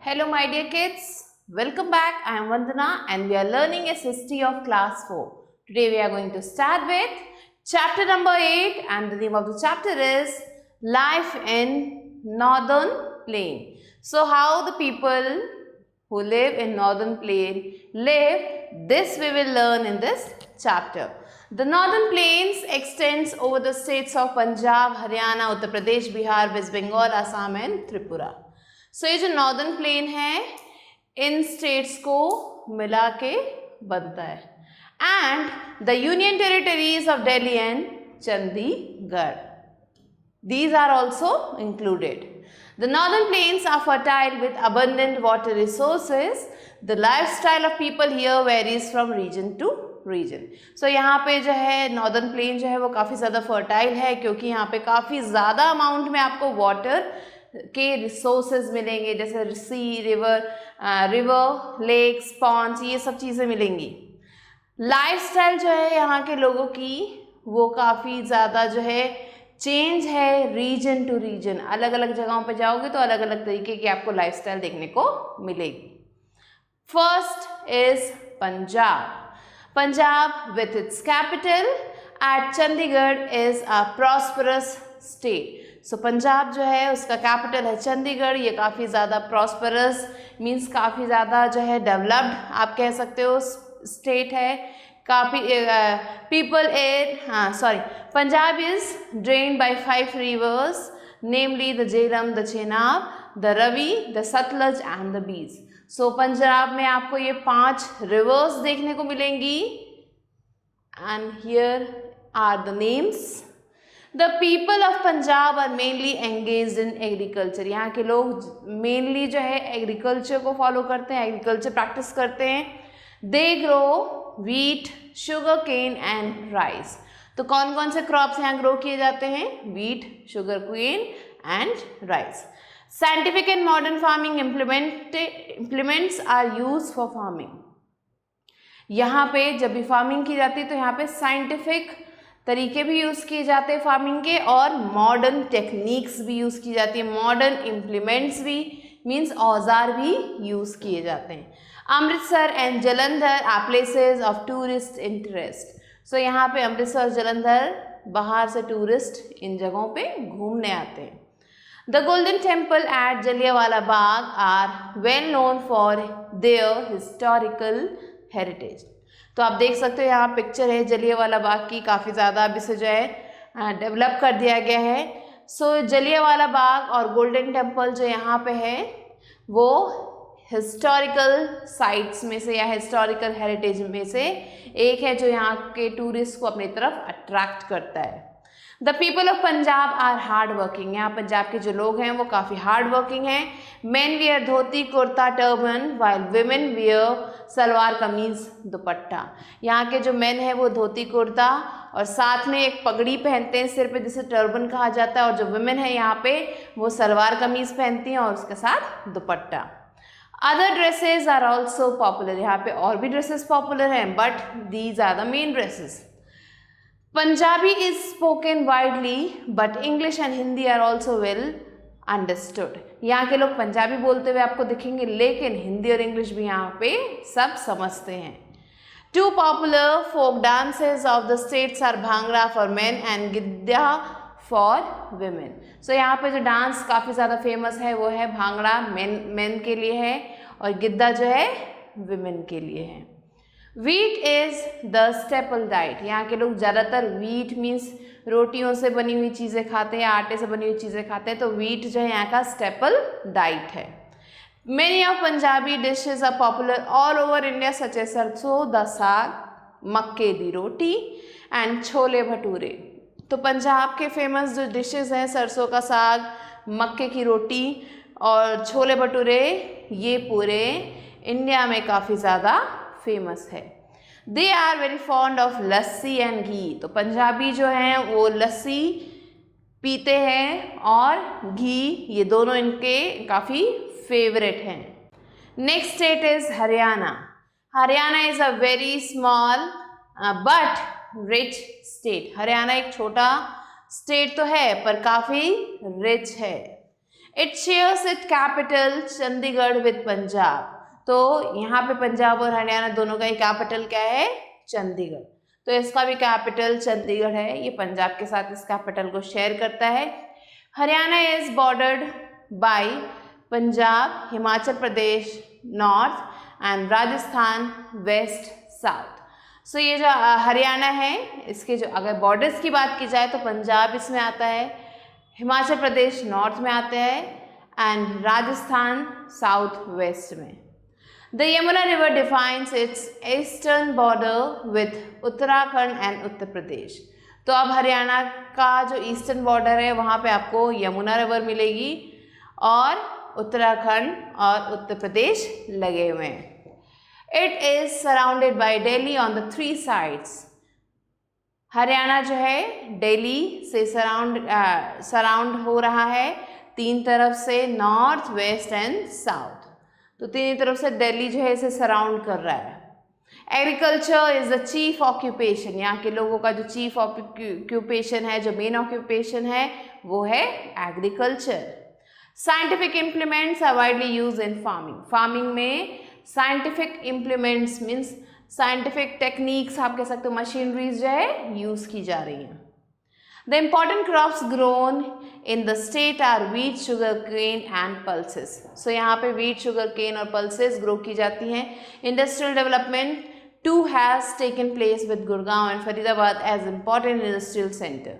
Hello my dear kids, welcome back. I am Vandana and we are learning a history of class 4. Today we are going to start with chapter number 8 and the name of the chapter is Life in Northern Plain. So how the people who live in Northern Plain live, this we will learn in this chapter. The Northern Plains extends over the states of Punjab, Haryana, Uttar Pradesh, Bihar, West Bengal, Assam and Tripura. सो ये जो northern plain है इन states को मिला के बनता है and the union territories of Delhi and Chandigarh these are also included. The northern plains are fertile with abundant water resources. The lifestyle of people here varies from region to region. So यहाँ पे जो है northern plain जो है वो काफ़ी ज़्यादा fertile है क्योंकि यहाँ पे काफ़ी ज़्यादा अमाउंट में आपको water के रिसोर्सेज मिलेंगे, जैसे सी रिवर लेक्स पॉन्ड्स, ये सब चीज़ें मिलेंगी. लाइफस्टाइल जो है यहाँ के लोगों की वो काफ़ी ज़्यादा जो है चेंज है रीजन टू रीजन. अलग अलग जगहों पे जाओगे तो अलग अलग तरीके की आपको लाइफस्टाइल देखने को मिलेगी. First is Punjab. Punjab with its capital at Chandigarh is a prosperous state. So Punjab जो है उसका कैपिटल है चंडीगढ़. ये काफ़ी ज़्यादा प्रॉस्परस मीन्स काफ़ी ज़्यादा जो है डेवलप्ड आप कह सकते हो स्टेट है. काफ़ी people Punjab is drained by 5 rivers namely the Jhelum, the Chenab, the Ravi, the Sutlej and the Beas. So Punjab में आपको ये 5 रिवर्स देखने को मिलेंगी and here are the names. The people of Punjab are mainly engaged in agriculture. यहाँ के लोग mainly जो है agriculture को follow करते हैं, agriculture practice करते हैं. They grow wheat, sugar cane and rice. तो कौन कौन से crops यहाँ grow किए जाते हैं? Wheat, sugar cane and rice. Scientific and modern farming implements are used for farming. यहाँ पे जब भी farming की जाती है तो यहाँ पे scientific तरीके भी यूज़ किए जाते हैं फार्मिंग के और मॉडर्न टेक्निक्स भी यूज़ की जाती है. मॉडर्न इम्प्लीमेंट्स भी मीन्स औजार भी यूज़ किए जाते हैं. Amritsar and Jalandhar are places of tourist interest. So यहाँ पे अमृतसर जलंधर बाहर से टूरिस्ट इन जगहों पे घूमने आते हैं. The golden temple at Jallianwala Bagh are well known for their historical heritage. तो आप देख सकते हो यहाँ पिक्चर है जलियांवाला बाग की. काफ़ी ज़्यादा अब इसे जो है डेवलप कर दिया गया है. सो जलियांवाला बाग और गोल्डन टेम्पल जो यहाँ पे है वो हिस्टोरिकल साइट्स में से या हिस्टोरिकल हेरिटेज में से एक है जो यहाँ के टूरिस्ट को अपनी तरफ अट्रैक्ट करता है. The people of Punjab are hard working. यहाँ पंजाब के जो लोग हैं वो काफ़ी हार्ड वर्किंग हैं. Men wear dhoti kurta turban while women wear salwar kameez dupatta. यहाँ के जो मेन है वो धोती कुर्ता और साथ में एक पगड़ी पहनते हैं सिर पे जिसे टर्बन कहा जाता है, और जो विमेन है यहाँ पे वो सलवार कमीज पहनती हैं और उसके साथ dupatta. Other dresses are also popular. यहाँ पे और भी ड्रेसेस पॉपुलर हैं but these are the main dresses. Punjabi is spoken widely but English and Hindi are also well understood. यहाँ के लोग पंजाबी बोलते हुए आपको दिखेंगे लेकिन हिंदी और इंग्लिश भी यहाँ पे सब समझते हैं. Two popular folk dances of the states are Bhangra for men and Gidda for women. So यहाँ पे जो डांस काफ़ी ज़्यादा फेमस है वो है भांगड़ा मेन के लिए है और गिद्दा जो है विमेन के लिए है. Wheat is the staple diet. यहाँ के लोग ज़्यादातर वीट मीन्स रोटियों से बनी हुई चीज़ें खाते हैं, आटे से बनी हुई चीज़ें खाते हैं, तो वीट जो है यहाँ का स्टेपल डाइट है. Many of Punjabi dishes are popular all over India such as sarson da saag, makke di roti and chole bhature. तो पंजाब के फेमस जो डिशेज हैं सरसों का साग, मक्के की रोटी और छोले भटूरे, ये पूरे इंडिया में काफ़ी ज़्यादा फेमस है. They are very fond of lassi and ghee. तो पंजाबी जो हैं वो लस्सी पीते हैं और घी, ये दोनों इनके काफ़ी फेवरेट हैं. Next state is Haryana. Haryana is a very small but rich state. Haryana एक छोटा स्टेट तो है पर काफ़ी रिच है. It shares it capital Chandigarh with Punjab. तो यहाँ पे पंजाब और हरियाणा दोनों का ही कैपिटल क्या है? चंडीगढ़। तो इसका भी कैपिटल चंडीगढ़ है, ये पंजाब के साथ इस कैपिटल को शेयर करता है। Haryana is bordered by Punjab, Himachal Pradesh north and Rajasthan west south. So ये जो हरियाणा है, इसके जो अगर बॉर्डर्स की बात की जाए तो पंजाब इसमें आता है, हिमाचल प्रदेश नॉर्थ में आता है एंड राजस्थान साउथ वेस्ट में। The Yamuna river defines its eastern border with Uttarakhand and Uttar Pradesh. तो अब हरियाणा का जो ईस्टर्न बॉर्डर है वहाँ पे आपको यमुना रिवर मिलेगी और उत्तराखंड और उत्तर प्रदेश लगे हुए हैं। It is surrounded by Delhi on the 3 sides. Haryana जो है दिल्ली से सराउंड हो रहा है 3 तरफ से, नॉर्थ वेस्ट एंड साउथ। तो 3 तरफ से दिल्ली जो है इसे सराउंड कर रहा है। Agriculture is the chief occupation. यहाँ के लोगों का जो चीफ ऑक्यूपेशन है, जो मेन ऑक्यूपेशन है वो है agriculture. Scientific implements are widely used in farming. Farming में scientific implements means scientific techniques आप कह सकते हो, मशीनरीज जो है यूज की जा रही हैं। The important crops grown in the state are wheat, sugarcane and pulses. So यहाँ पे वीट, शुगर केन और पल्सेस ग्रो की जाती हैं। Industrial development too has taken place with Gurgaon and Faridabad as important industrial centre.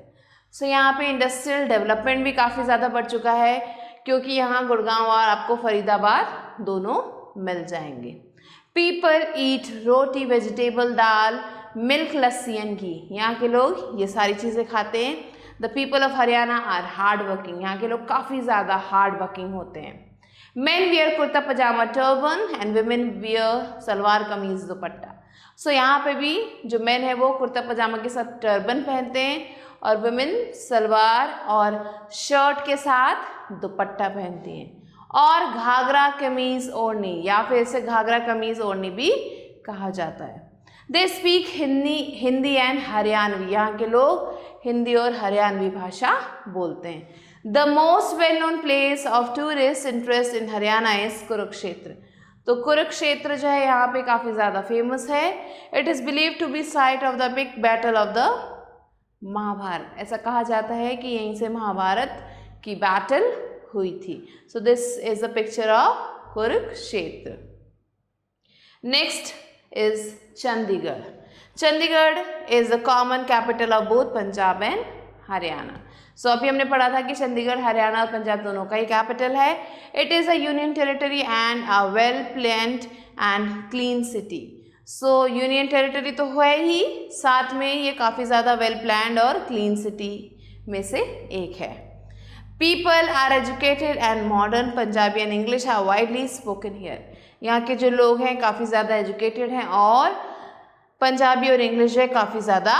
So यहाँ पे industrial development भी काफ़ी ज़्यादा बढ़ चुका है क्योंकि यहाँ गुड़गांव और आपको फरीदाबाद दोनों मिल जाएंगे। People eat roti, vegetable, dal, milk, lassi and ghee. यहाँ के लोग ये सारी चीज़ें खाते हैं। The people of Haryana are hard working. यहाँ के लोग काफ़ी ज़्यादा हार्ड वर्किंग होते हैं। Men wear kurta pyjama turban and women wear salwar kameez dupatta. सो यहाँ पे भी जो मेन है वो कुर्ता पजामा के साथ टर्बन पहनते हैं और वुमेन सलवार और शर्ट के साथ दुपट्टा पहनती हैं। और घाघरा कमीज ओढ़नी या फिर इसे घाघरा कमीज ओढ़नी भी कहा जाता है। They speak Hindi and Haryanvi. यहाँ के लोग हिंदी और हरियाणवी भाषा बोलते हैं। The most well known place of tourist interest in Haryana is Kurukshetra. तो कुरुक्षेत्र जो है यहाँ पे काफ़ी ज़्यादा फेमस है। It is believe to be site of the big battle of the Mahabharat. ऐसा कहा जाता है कि यहीं से महाभारत की बैटल हुई थी। So this is the picture of Kurukshetra. Next is Chandigarh. Chandigarh is the common capital of both Punjab and Haryana. So अभी हमने पढ़ा था कि चंडीगढ़ हरियाणा और पंजाब दोनों का ही कैपिटल है। It is a union territory and a well planned and clean city. So union territory तो है ही, साथ में ये काफ़ी ज़्यादा वेल प्लान्ड और क्लीन सिटी में से एक है। People are educated and modern, Punjabi and English are widely spoken here. यहाँ के जो लोग हैं काफ़ी ज़्यादा एजुकेटेड हैं और पंजाबी और इंग्लिश है काफ़ी ज़्यादा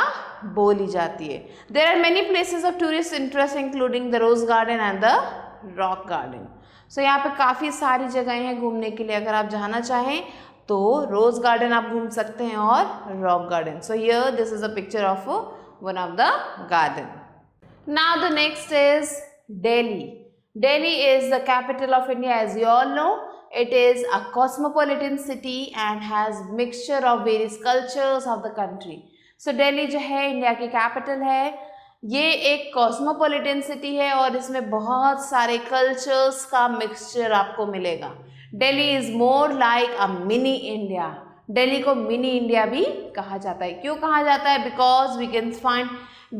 बोली जाती है। There are many places of tourist interest including the rose garden and the rock garden. So यहाँ पे काफ़ी सारी जगहें हैं घूमने के लिए। अगर आप जाना चाहें तो रोज़ गार्डन आप घूम सकते हैं और rock garden. So here this is a picture of one of the garden. Now the next is Delhi. Delhi is the capital of India, as you all know. It is a cosmopolitan city and has mixture of various cultures of the country. So Delhi जो है India की capital है। ये एक cosmopolitan city है और इसमें बहुत सारे कल्चर्स का मिक्सचर आपको मिलेगा। Delhi is more like a mini India. Delhi को मिनी इंडिया भी कहा जाता है। क्यों कहा जाता है? Because we can find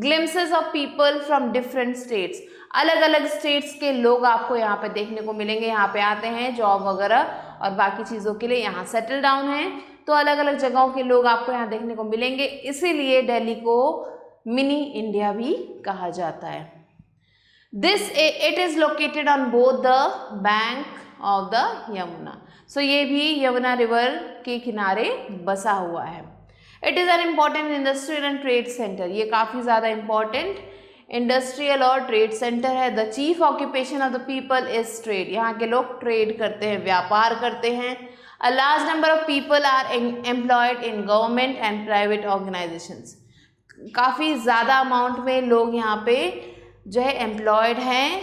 glimpses of people from different states. अलग अलग स्टेट्स के लोग आपको यहाँ पे देखने को मिलेंगे। यहाँ पे आते हैं जॉब वगैरह और बाकी चीज़ों के लिए, यहाँ सेटल डाउन हैं, तो अलग अलग जगहों के लोग आपको यहाँ देखने को मिलेंगे। इसीलिए दिल्ली को मिनी इंडिया भी कहा जाता है। It is located on both the bank of the Yamuna. So ये भी यमुना रिवर के किनारे बसा हुआ है। It is an important industrial and trade centre. ये काफ़ी ज़्यादा इम्पॉर्टेंट इंडस्ट्रियल और ट्रेड सेंटर है। The chief occupation of the people is trade. यहाँ के लोग ट्रेड करते हैं, व्यापार करते हैं। A large number of people are employed in government and private organisations. काफ़ी ज़्यादा अमाउंट में लोग यहाँ पे जो है एम्प्लॉयड हैं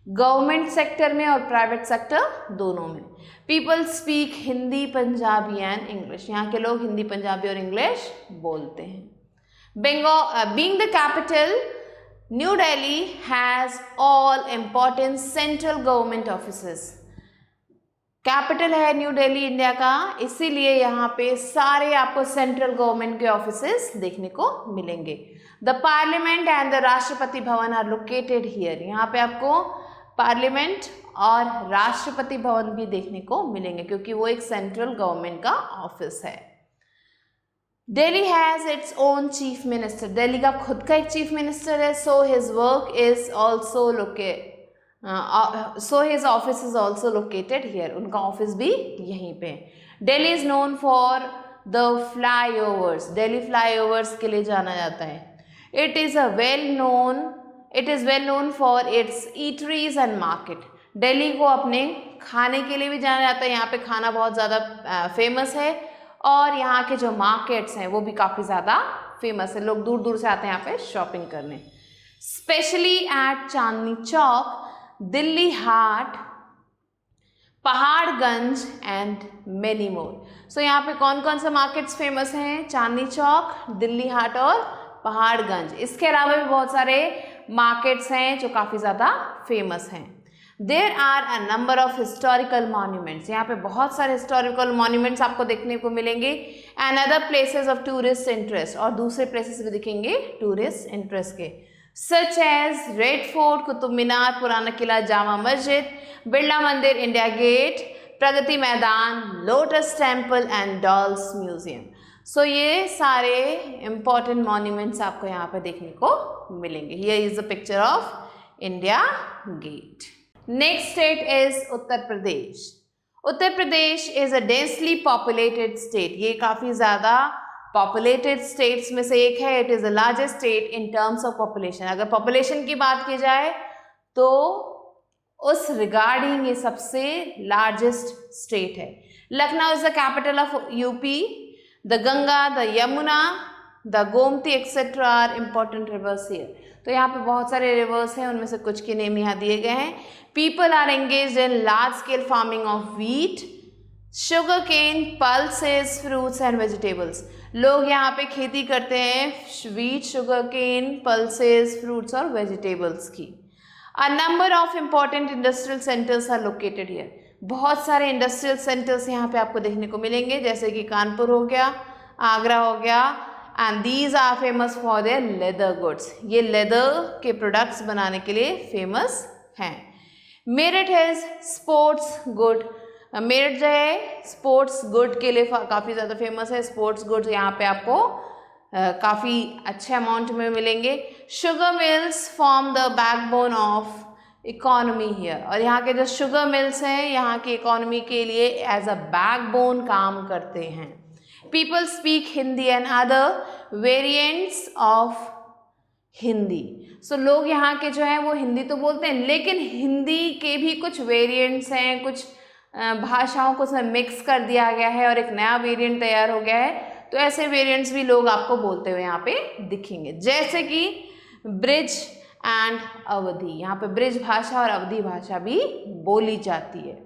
गवर्नमेंट सेक्टर में और प्राइवेट सेक्टर दोनों में। People speak Hindi, Punjabi and English, यहाँ के लोग हिंदी, पंजाबी और इंग्लिश बोलते हैं। Being the capital, New Delhi has all important central government offices. Capital है न्यू दिल्ली इंडिया का, इसीलिए यहाँ पे सारे आपको सेंट्रल गवर्नमेंट के ऑफिसेस देखने को मिलेंगे। The parliament and the Rashtrapati Bhavan are located here, यहाँ पे आपको पार्लियामेंट और राष्ट्रपति भवन भी देखने को मिलेंगे क्योंकि वो एक सेंट्रल गवर्नमेंट का ऑफिस है। Delhi has its own chief minister, Delhi का खुद का एक चीफ मिनिस्टर है। So his work is also so his office is also located here, उनका ऑफिस भी यहीं पे। Delhi is known for the flyovers, Delhi flyovers के लिए जाना जाता है। It is well known for it's eateries and market, Delhi को अपने खाने के लिए भी जाना जाता है, यहाँ पे खाना बहुत ज़्यादा फेमस है और यहाँ के जो मार्केट्स हैं वो भी काफ़ी ज़्यादा फेमस है, लोग दूर दूर से आते हैं यहाँ पे शॉपिंग करने। Specially at Chandni Chowk, Delhi Haat, Paharganj and many more. So यहाँ पे कौन कौन से मार्केट्स फेमस हैं? चांदनी चौक, दिल्ली हाट और पहाड़गंज। इसके अलावा भी बहुत सारे मार्केट्स हैं जो काफ़ी ज़्यादा फेमस हैं। There are a number of historical monuments, यहाँ पे बहुत सारे हिस्टोरिकल मॉन्यूमेंट्स आपको देखने को मिलेंगे। And other places of tourist interest, और दूसरे प्लेसेस भी दिखेंगे टूरिस्ट इंटरेस्ट के, such as Red Fort, Qutub Minar, Purana Qila, Jama Masjid, Birla मंदिर, India Gate, Pragati Maidan, Lotus Temple and Dolls Museum. So ये सारे इम्पॉर्टेंट मॉन्यूमेंट्स आपको यहाँ पे देखने को मिलेंगे। Here is the picture of India Gate. Next state is Uttar Pradesh. Uttar Pradesh is a densely populated state, ये काफ़ी ज़्यादा पॉपुलेटेड स्टेट्स में से एक है। It is the largest state in terms of population, अगर पॉपुलेशन की बात की जाए तो उस रिगार्डिंग ये सबसे लार्जेस्ट स्टेट है। Lucknow is the capital of UP. The Ganga, the Yamuna, the Gomti etcetera are important rivers here. तो यहाँ पे बहुत सारे रिवर्स हैं, उनमें से कुछ के नेम यहाँ दिए गए हैं। People are engaged in large scale farming of wheat, sugarcane, pulses, fruits and vegetables. लोग यहाँ पे खेती करते हैं wheat, sugarcane, pulses, fruits और वेजिटेबल्स की। A number of important industrial centres are located here, बहुत सारे इंडस्ट्रियल सेंटर्स यहाँ पे आपको देखने को मिलेंगे, जैसे कि कानपुर हो गया, आगरा हो गया, and these are famous for their leather goods, ये लेदर के प्रोडक्ट्स बनाने के लिए फेमस हैं। मेरठ है स्पोर्ट्स गुड, मेरठ जो है स्पोर्ट्स गुड के लिए काफ़ी ज़्यादा फेमस है। स्पोर्ट्स गुड्स यहाँ पे आपको काफ़ी अच्छे अमाउंट में मिलेंगे। Sugar mills form the backbone of economy here, और यहाँ के जो शुगर मिल्स हैं यहाँ की इकोनॉमी के लिए एज अ बैकबोन काम करते हैं। People speak Hindi and other variants of Hindi. So लोग यहाँ के जो हैं वो हिंदी तो बोलते हैं, लेकिन हिंदी के भी कुछ वेरिएंट्स हैं, कुछ भाषाओं को उसमें मिक्स कर दिया गया है और एक नया वेरिएंट तैयार हो गया है। तो ऐसे वेरिएंट्स भी लोग आपको बोलते हुए यहाँ पे दिखेंगे, जैसे कि ब्रिज एंड अवधी, यहाँ पे ब्रिज भाषा और अवधी भाषा भी बोली जाती है।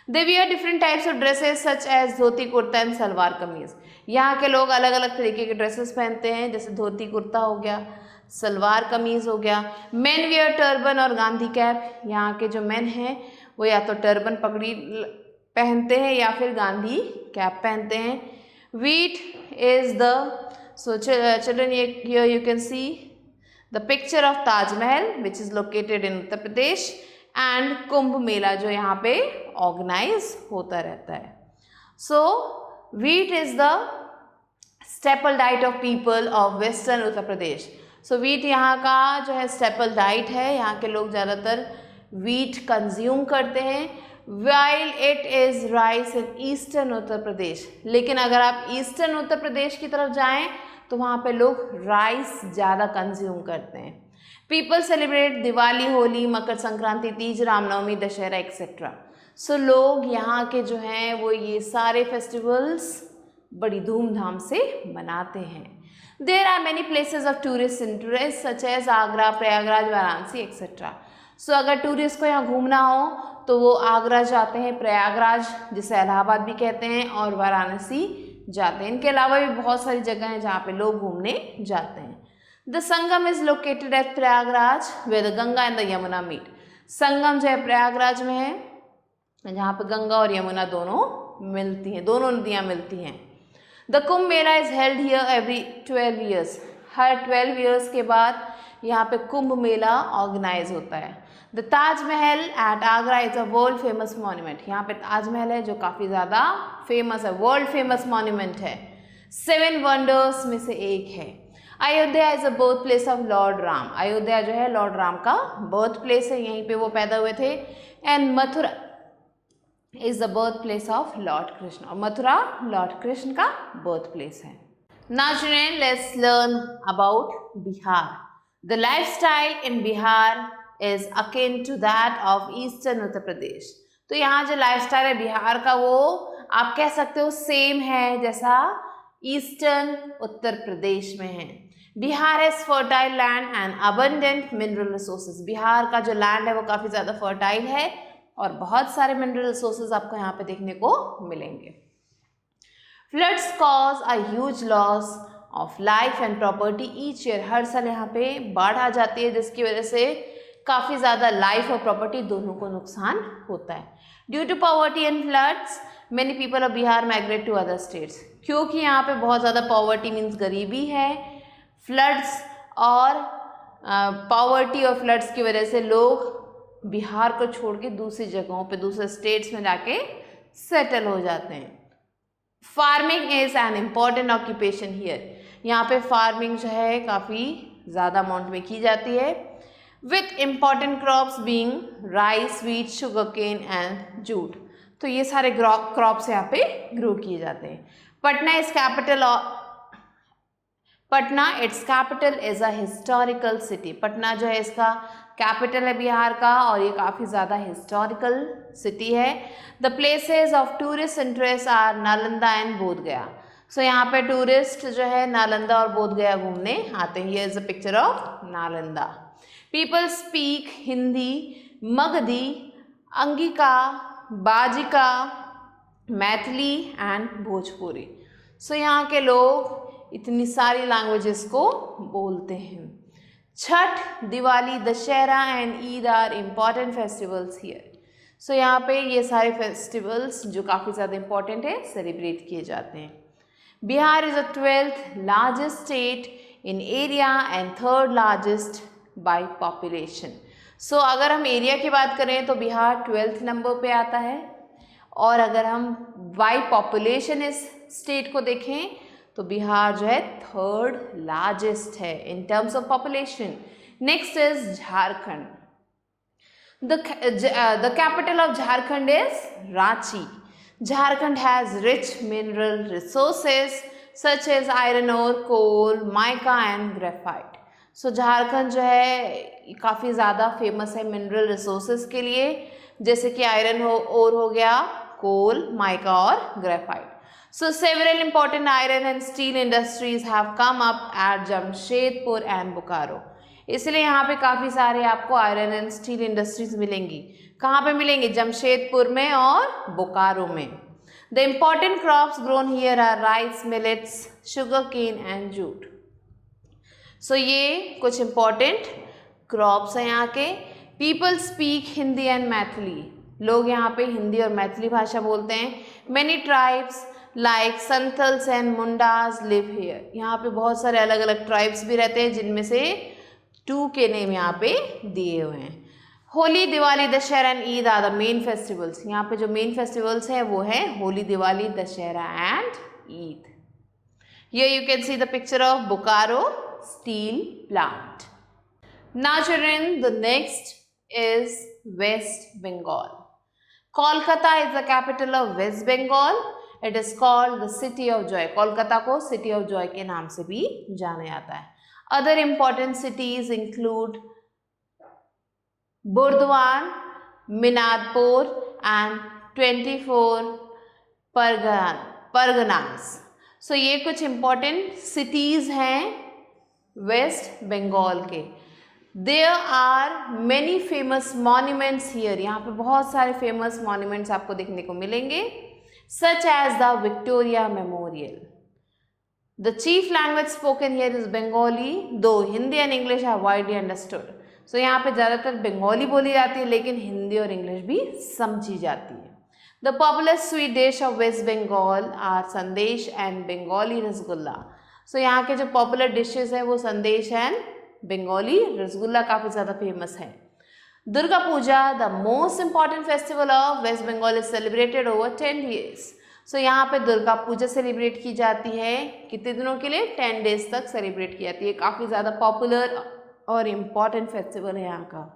They wear different types of dresses such as dhoti kurta and salwar kameez. यहाँ के लोग अलग अलग तरीके के ड्रेसेस पहनते हैं, जैसे धोती कुर्ता हो गया, सलवार कमीज हो गया। मेन वियर टर्बन और गांधी कैप, यहाँ के जो मेन हैं वो या तो टर्बन पगड़ी पहनते हैं या फिर गांधी कैप पहनते हैं। Wheat is the, so children, here you can see the picture of Taj Mahal which is located in Uttar Pradesh and Kumbh Mela जो यहाँ पे ऑर्गेनाइज होता रहता है। So wheat is the staple diet of people of western Uttar Pradesh. So wheat यहाँ का जो है staple diet है, यहाँ के लोग ज़्यादातर wheat कंज्यूम करते हैं। While it is rice in eastern Uttar Pradesh, लेकिन अगर आप ईस्टर्न उत्तर प्रदेश की तरफ जाएं तो वहाँ पे लोग राइस ज़्यादा कंज्यूम करते हैं। People celebrate Diwali, Holi, Makar Sankranti, Teej, Ramnavami, Dussehra etcetera. सो लोग यहाँ के जो हैं वो ये सारे फेस्टिवल्स बड़ी धूमधाम से मनाते हैं। There are many places of tourist interest such as Agra, Prayagraj, Varanasi etcetera. So अगर टूरिस्ट को यहाँ घूमना हो तो वो आगरा जाते हैं, प्रयागराज जिसे इलाहाबाद भी कहते हैं, और वाराणसी जाते हैं। इनके अलावा भी बहुत सारी जगह हैं जहाँ पे लोग घूमने जाते हैं। The Sangam is located at Prayagraj where the Ganga and the Yamuna meet. Sangam जो है प्रयागराज में है, जहाँ पे गंगा और यमुना दोनों मिलती हैं, दोनों नदियाँ मिलती हैं। The Kumbh Mela is held here every 12 years. हर 12 ईयर्स के बाद यहाँ पे कुंभ मेला ऑर्गेनाइज होता है। The Taj Mahal at Agra is a world famous monument. यहाँ पे ताजमहल है जो काफ़ी ज़्यादा फेमस है, वर्ल्ड फेमस मॉन्यूमेंट है, 7 वंडर्स में से एक है। Ayodhya is a birth place of Lord Ram. Ayodhya जो है लॉर्ड राम का बर्थ प्लेस है, यहीं पे वो पैदा हुए थे। And Mathura is the birth place of Lord Krishna, और मथुरा लॉर्ड कृष्ण का बर्थ प्लेस है। Now children, let's learn about Bihar. The lifestyle in Bihar is akin to that of eastern Uttar Pradesh. तो यहाँ जो लाइफस्टाइल है बिहार का वो आप कह सकते हो सेम है जैसा ईस्टर्न उत्तर प्रदेश में है। Bihar has fertile land and abundant mineral resources. Bihar का जो लैंड है वो काफ़ी ज़्यादा फर्टाइल है और बहुत सारे मिनरल रिसोर्सेज आपको यहाँ पे देखने को मिलेंगे। Floods cause a huge loss of life and property each year. हर साल यहाँ पे बाढ़ आ जाती है जिसकी वजह से काफ़ी ज़्यादा लाइफ और प्रॉपर्टी दोनों को नुकसान होता है। Due to poverty and floods many people of Bihar migrate to other states. क्योंकि यहाँ पे बहुत ज़्यादा पॉवर्टी मीन्स गरीबी है, फ्लड्स और पॉवर्टी और फ्लड्स की वजह से लोग बिहार को छोड़ के दूसरी जगहों पे दूसरे स्टेट्स में जाके सेटल हो जाते हैं। Farming is an important occupation here. यहाँ पे फार्मिंग जो है काफ़ी ज़्यादा अमाउंट में की जाती है, with important crops being rice, wheat, sugarcane and jute. तो ये सारे क्रॉप्स यहाँ पे ग्रो किए जाते हैं। Patna is capital Patna it's capital is a historical city. Patna जो है इसका कैपिटल है बिहार का और ये काफ़ी ज़्यादा हिस्टोरिकल सिटी है। The places of tourist interest are Nalanda and Bodhgaya. So यहाँ पे टूरिस्ट जो है नालंदा और बोधगया घूमने आते हैं। Here is a picture of Nalanda. People speak Hindi, Magahi, Angika, Bajjika, Maithili and Bhojpuri. So यहाँ के लोग इतनी सारी लैंग्वेजेस को बोलते हैं। Chhath, Diwali, Dussehra and Eid are important festivals here. So यहाँ पे ये सारे फेस्टिवल्स जो काफ़ी ज़्यादा इम्पॉर्टेंट है सेलिब्रेट किए जाते हैं। Bihar is the 12th largest state in area and 3rd largest by population. So अगर हम एरिया की बात करें तो बिहार 12th नंबर पे आता है, और अगर हम बाय पॉपुलेशन इस स्टेट को देखें तो बिहार जो है 3rd लार्जेस्ट है in terms of population. Next is Jharkhand. The capital of Jharkhand is Ranchi. Jharkhand has rich mineral resources such as iron ore, coal, mica and graphite. So Jharkhand जो है काफ़ी ज़्यादा फेमस है मिनरल रिसोर्सेज के लिए, जैसे कि आयरन ओर हो गया, कोल, माइका और graphite. So several important iron and steel industries have come up at Jamshedpur and Bokaro. इसलिए यहाँ पे काफ़ी सारे आपको आयरन एंड स्टील इंडस्ट्रीज मिलेंगी। कहाँ पे मिलेंगी? जमशेदपुर में और बोकारो में। The important crops grown here are rice, millets, sugarcane and jute. So ये कुछ इम्पॉर्टेंट क्रॉप्स हैं यहाँ के। People speak Hindi and Maithili. लोग यहाँ पे हिंदी और मैथिली भाषा बोलते हैं। Many tribes like Santhals and Mundas live here. यहाँ पे बहुत सारे अलग अलग ट्राइब्स भी रहते हैं जिनमें से 2 के नेम यहाँ पे दिए हुए हैं। Holi, Diwali, Dussehra and Eid are the main festivals. यहाँ पे जो मेन फेस्टिवल्स हैं वो है Holi, Diwali, Dussehra and Eid. Here you can see the picture of Bokaro steel plant. Now children, the next is West Bengal. Kolkata is the capital of West Bengal. It is called the City of Joy. Kolkata को City of Joy के नाम से भी जाना जाता है. Other important cities include Burdwan, Minadpur and 24 Parganas. So ये कुछ important cities हैं वेस्ट बंगाल के. There are many famous monuments here. यहाँ पे बहुत सारे famous monuments आपको देखने को मिलेंगे, such as the Victoria Memorial. The chief language spoken here is Bengali, though Hindi and English are widely understood. So यहाँ पे ज़्यादातर बंगाली बोली जाती है, लेकिन हिंदी और इंग्लिश भी समझी जाती है. The popular sweet dish of West Bengal are संदेश and Bengali रसगुल्ला. So यहाँ के जो popular dishes हैं वो संदेश and बंगाली रसगुल्ला काफ़ी ज़्यादा फेमस है. Durga Puja, the most important festival of West Bengal, is celebrated over 10 years. So यहाँ पे दुर्गा पूजा सेलिब्रेट की जाती है कितने दिनों के लिए? 10 डेज तक सेलिब्रेट की जाती है. काफ़ी ज़्यादा पॉपुलर और इम्पॉर्टेंट फेस्टिवल है यहाँ का.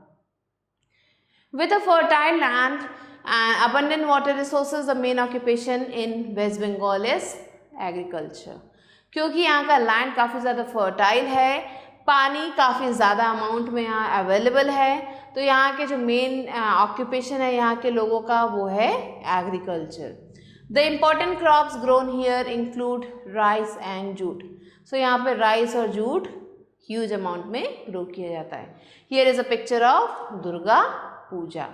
With a fertile land and abundant water resources, the main occupation in West Bengal is agriculture. क्योंकि यहाँ का लैंड काफ़ी ज़्यादा फर्टाइल है, पानी काफ़ी ज़्यादा अमाउंट में यहाँ अवेलेबल है, तो यहाँ के जो मेन ऑक्यूपेशन है यहाँ के लोगों का वो है agriculture. The important crops grown here include rice and jute. So यहाँ पे राइस और जूट ह्यूज अमाउंट में ग्रो किया जाता है. Here is a picture of Durga Puja.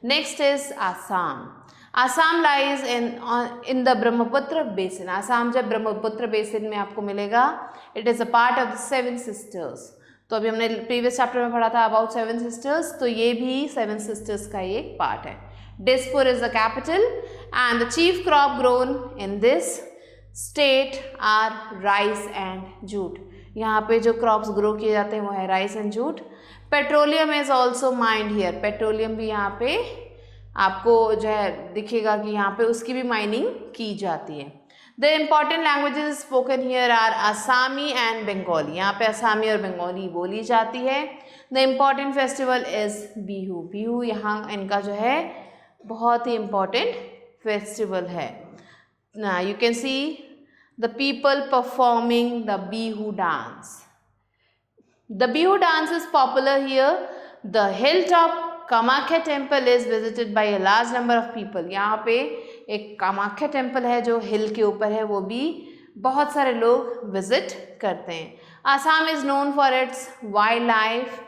Next is Assam. Assam lies in the Brahmaputra basin. Assam जब ब्रह्मपुत्र बेसिन में आपको मिलेगा. It is a part of the 7 sisters. तो अभी हमने प्रीवियस चैप्टर में पढ़ा था अबाउट 7 सिस्टर्स, तो ये भी 7 सिस्टर्स का ही एक पार्ट है. Dispur is the capital and the chief crop grown in this state are rice and jute. यहाँ पे जो क्रॉप्स ग्रो किए जाते हैं वो है rice and jute. Petroleum is also mind here. Petroleum भी यहाँ पे आपको जो है दिखेगा कि यहाँ पे उसकी भी माइनिंग की जाती है. The important languages spoken here are Assamese and Bengali. यहाँ पे आसामी और बंगाली बोली जाती है. The important festival is Bihu. Bihu यहाँ इनका जो है बहुत ही इम्पॉर्टेंट फेस्टिवल है. You can see the people performing the Bihu dance. The Bihu dance is popular here. The hill top Kamakhya temple is visited by a large number of people. यहाँ पे एक कामाख्या टेम्पल है जो हिल के ऊपर है, वो भी बहुत सारे लोग विजिट करते हैं. Assam is known for its wildlife,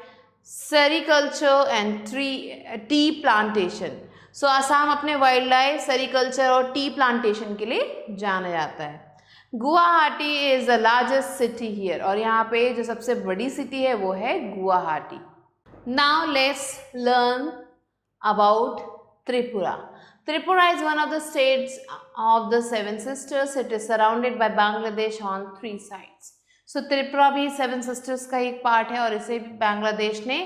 sericulture and tea plantation. So Assam अपने वाइल्ड लाइफ, सेरिकल्चर और टी प्लांटेशन के लिए जाना जाता है. Guwahati is the largest city here. और यहाँ पे जो सबसे बड़ी सिटी है वो है Guwahati. Now let's learn about Tripura. Tripura is one of the states of the 7 sisters. It is surrounded by Bangladesh on 3 sides. So Tripura भी 7 sisters का एक पार्ट है और इसे भी बांग्लादेश ने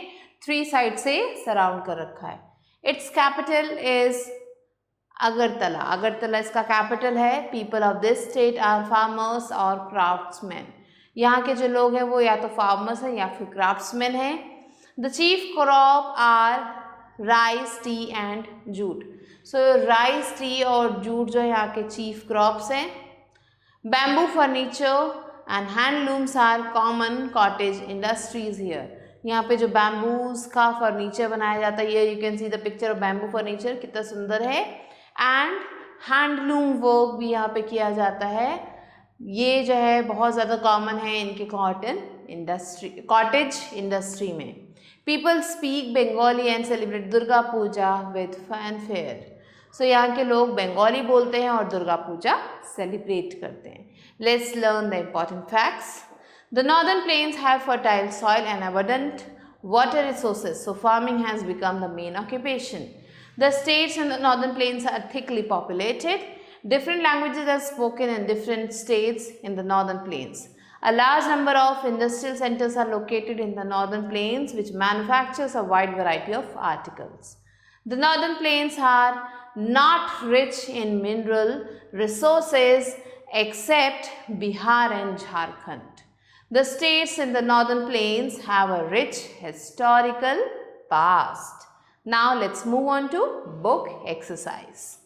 3 साइड से सराउंड कर रखा है. Its capital is Agartala. Agartala इसका कैपिटल है. People of this state are farmers or craftsmen. यहाँ के जो लोग हैं वो या तो फार्मर्स हैं या फिर क्राफ्ट्समैन हैं. The chief crop are rice, tea and jute. So rice, tea और जूट जो है यहाँ के चीफ क्रॉप्स हैं. Bamboo furniture and handlooms are common cottage industries here. यहाँ पे जो बैम्बूज का फर्नीचर बनाया जाता है, you can see the picture of bamboo furniture, कितना सुंदर है. एंड हैंडलूम वर्क भी यहाँ पे किया जाता है. ये जो है बहुत ज़्यादा कॉमन है इनके कॉटेज इंडस्ट्री में. People speak Bengali and celebrate Durga Puja with fanfare. So यहाँ के लोग बंगाली बोलते हैं और दुर्गा पूजा सेलिब्रेट करते हैं. Let's learn the important facts. The northern plains have fertile soil and abundant water resources, so farming has become the main occupation. The states in the northern plains are thickly populated. Different languages are spoken in different states in the northern plains. A large number of industrial centers are located in the northern plains which manufactures a wide variety of articles. The northern plains are not rich in mineral resources except Bihar and Jharkhand. The states in the northern plains have a rich historical past. Now let's move on to book exercise.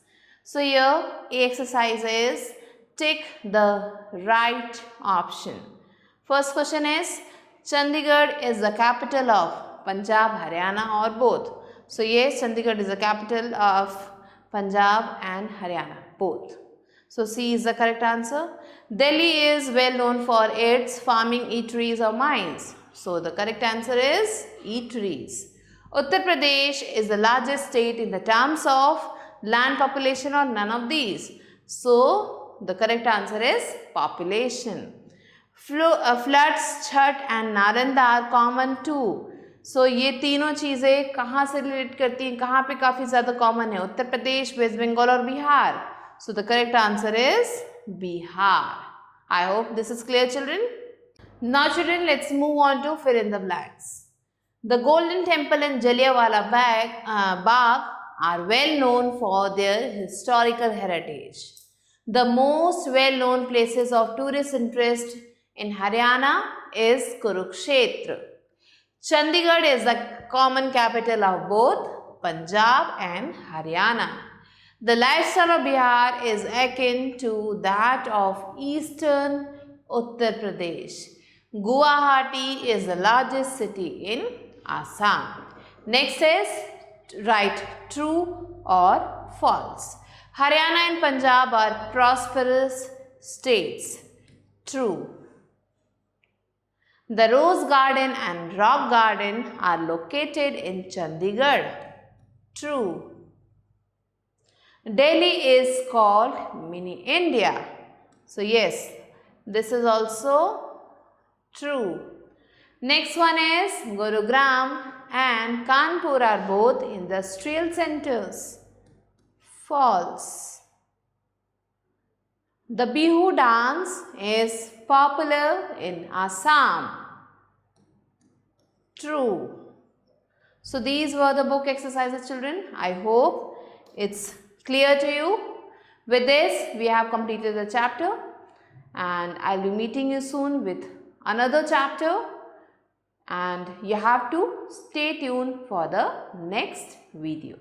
So here a exercise is tick the right option. First question is Chandigarh is the capital of Punjab, Haryana or both? So yes, Chandigarh is the capital of Punjab and Haryana, both. So C is the correct answer. Delhi is well known for its farming, eateries or mines. So the correct answer is eateries. Uttar Pradesh is the largest state in the terms of land population or none of these. So the correct answer is population. Floods, Chhat and Naranda are common too. So ये तीनों चीज़ें कहाँ से relate करती हैं, कहाँ पे काफ़ी ज़्यादा कॉमन है? उत्तर प्रदेश, वेस्ट बंगाल और Bihar. So the correct answer is Bihar. I hope this is clear, children. Now children, let's move on to fill in the blanks. The Golden Temple and Jallianwala Bagh are well known for their historical heritage. The most well known places of tourist interest in Haryana is Kurukshetra. Chandigarh is the common capital of both Punjab and Haryana. The lifestyle of Bihar is akin to that of eastern Uttar Pradesh. Guwahati is the largest city in Assam. Next is write true or false. Haryana and Punjab are prosperous states. True. The Rose Garden and Rock Garden are located in Chandigarh. True. Delhi is called Mini India. So yes, this is also true. Next one is Gurugram and Kanpur are both industrial centers. False. The Bihu dance is popular in Assam. True. So these were the book exercises, children. I hope it's clear to you. With this, we have completed the chapter and I'll be meeting you soon with another chapter, and you have to stay tuned for the next video.